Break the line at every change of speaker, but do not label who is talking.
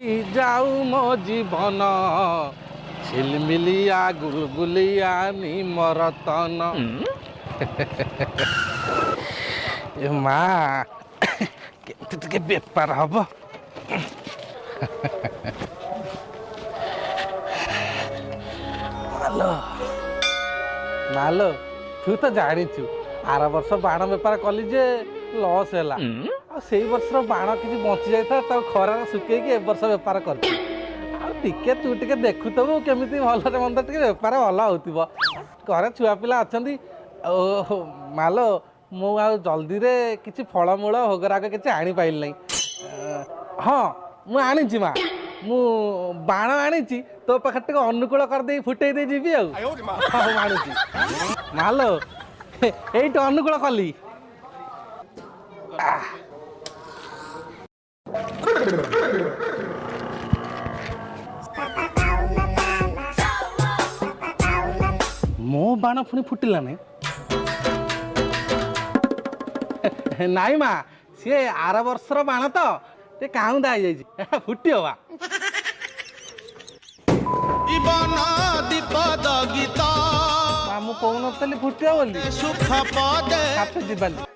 যাও মো জীবন ঝিলমিলিয়া গুলগুলিয়া নিমরতন এ মা কেমতি ଟିକେ ବେପାର ହବ ମାଲୋ ମାଲୋ ତୁ ତ ଜାଣିଛୁ ଆର ବର୍ଷ ବାଣ ବେପାର କଲି ଯେ ଲସ୍ ହେଲା ଆଉ ସେଇ ବର୍ଷର ବାଣ କିଛି ବଞ୍ଚି ଯାଇଥିଲା ତାକୁ ଖରାରେ ଶୁଖେଇକି ଏ ବର୍ଷ ବେପାର କରିଛି ଆଉ ଟିକେ ତୁ ଟିକେ ଦେଖୁଥିବୁ କେମିତି ଭଲରେ ମନ୍ଦ ଟିକେ ବେପାର ଭଲ ହଉଥିବ ଘରେ ଛୁଆ ପିଲା ଅଛନ୍ତି ଆଉ ମାଲୋ ମୁଁ ଆଉ ଜଲ୍ଦିରେ କିଛି ଫଳମୂଳ ଭୋଗରାଗ କିଛି ଆଣିପାରିଲି ନାହିଁ ହଁ ମୁଁ ଆଣିଛି ମା ମୁଁ ବାଣ ଆଣିଛି ତୋ ପାଖରେ ଟିକେ ଅନୁକୂଳ କରିଦେଇ ଫୁଟେଇ ଦେଇ ଯିବି ଆଉ ହଁ ମୁଁ ଆଣୁଛି ମାଲୋ এইটা অনুকূল কলি ମୋ ବାଣ ପୁଣି ଫୁଟିଲା ନାଇଁ ନାଇଁ ମା ସିଏ ଆର ବର୍ଷର ବାଣ ତ ଟିକେ କାଉଁଦା ହେଇଯାଇଛି ଫୁଟି ହବା ମୁଁ କହୁନଥିଲି ଫୁଟିବ ବୋଲି ସୁଖ ପଦେ ଯିବାନି